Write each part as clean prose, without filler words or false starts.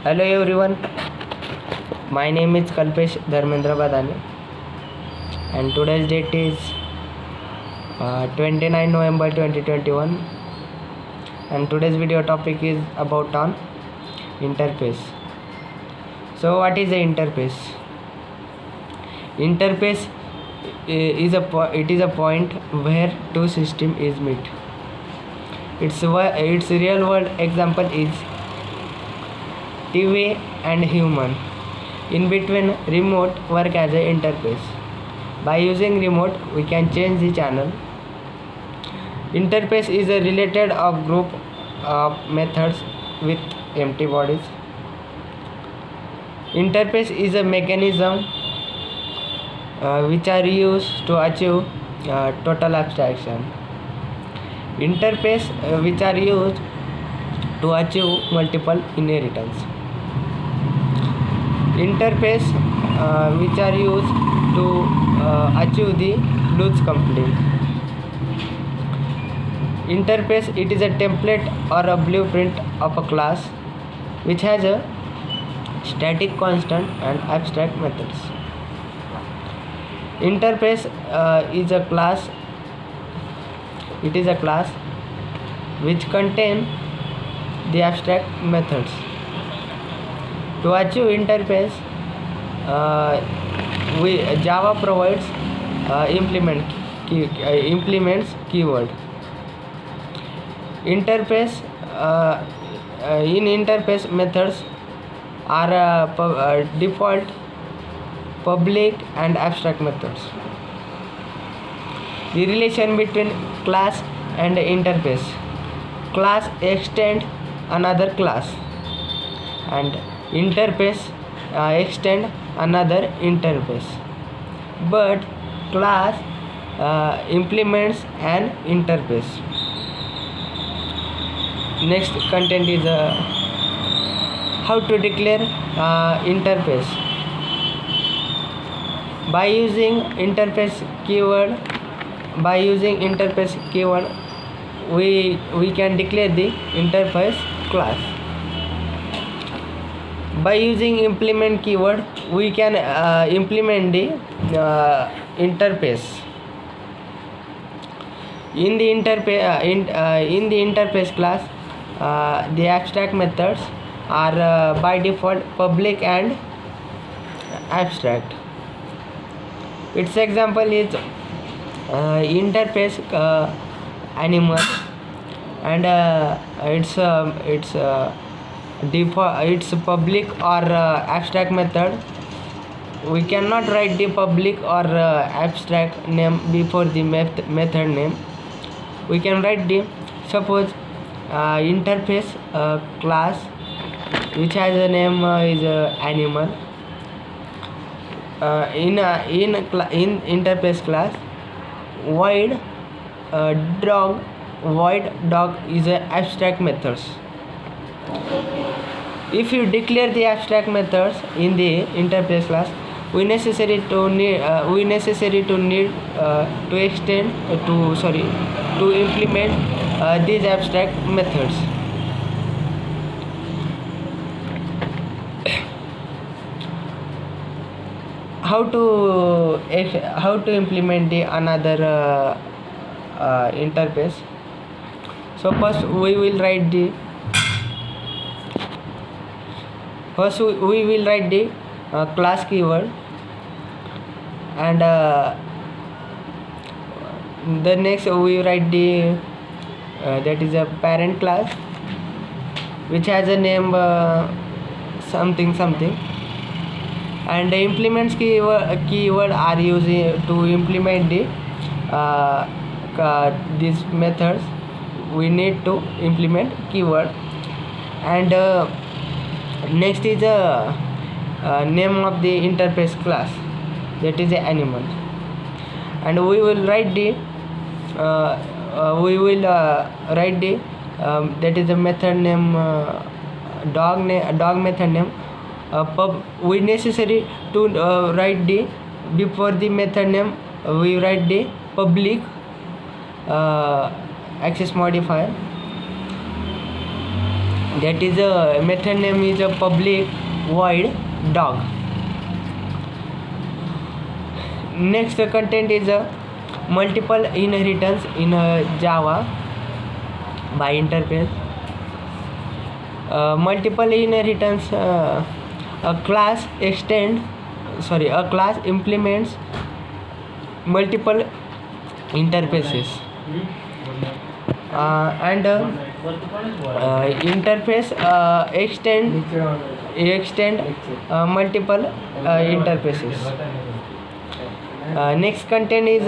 Hello everyone, my name is Kalpesh Dharmendra Badani and today's date is 29 November 2021 and today's video topic is about on interface. So what is the interface? Interface is a point where two systems is meet. Its real world example is TV and human. In between, remote work as an interface. By using remote, we can change the channel. Interface is a related of group of methods with empty bodies. Interface is a mechanism which are used to achieve total abstraction. Interface which are used to achieve multiple inheritance. Interface which are used to achieve the Blues complete. Interface, it is a template or a blueprint of a class which has a static, constant and abstract methods. Interface is a class. It is a class which contain the abstract methods. To achieve interface, Java provides implements keyword. Interface in interface methods are default, public and abstract methods. The relation between class and interface. Class extend another class and interface extend another interface, but class implements an interface. Next content is how to declare interface. By using interface keyword, we can declare the interface class. By using implement keyword, we can implement the interface. In the interface class, the abstract methods are by default public and abstract. Its example is interface animal, and it's public or abstract method. We cannot write the public or abstract name before the method name. We can write the suppose interface class which has a name is animal. In interface class, void dog is a abstract methods. If you declare the abstract methods in the interface class, we necessary to implement these abstract methods. How to implement the another interface? So first we will write the class keyword, and the next we write the that is a parent class which has a name something, and the implements keyword are used to implement the these methods. We need to implement keyword, and next is the name of the interface class, that is the animal, and we will write the that is the method name dog method name. We necessary to write the before the method name we write the public access modifier, that is a method name is a public void dog. Next content is a multiple inheritance in Java by interface. Multiple inheritance, a class implements multiple interfaces, and interface extend multiple interfaces. Next content is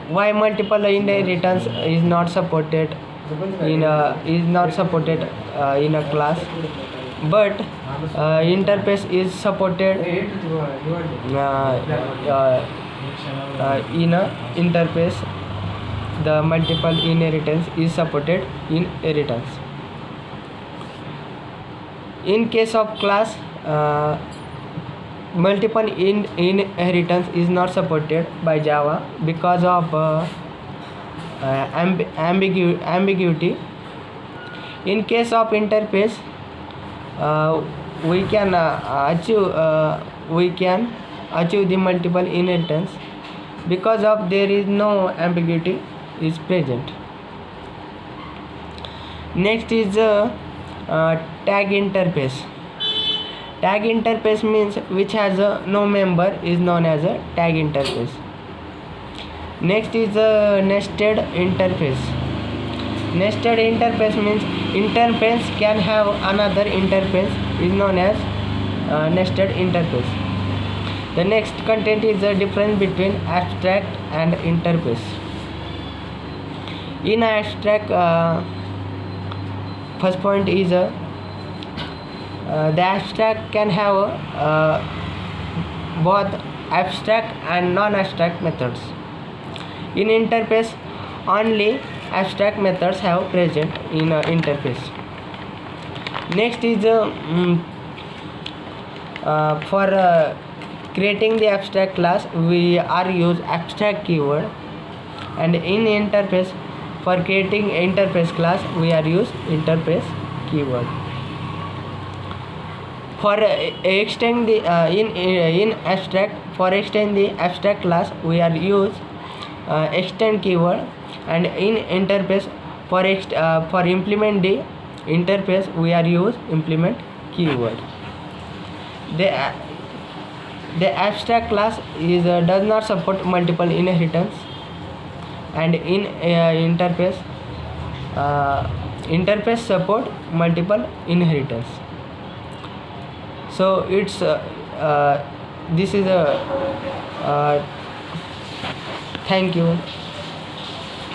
why multiple inheritance is not supported in a class, but interface is supported in a interface. The multiple inheritance is supported in inheritance. In case of class, multiple inheritance is not supported by Java because of ambiguity. In case of interface, we can achieve the multiple inheritance because of there is no ambiguity is present. Next is tag interface. Tag interface means which has no member is known as a tag interface. Next is nested interface. Nested interface means interface can have another interface is known as nested interface. The next content is the difference between abstract and interface. In abstract, first point is the abstract can have both abstract and non-abstract methods. In interface, only abstract methods have present in interface. Next is for creating the abstract class we are use abstract keyword, and in interface for creating interface class we are use interface keyword. For extend the in abstract, for extend the abstract class we are use extend keyword, and in interface for implement the interface we are use implement keyword. The abstract class is does not support multiple inheritance, and in interface support multiple inheritance. So it's this is a thank you.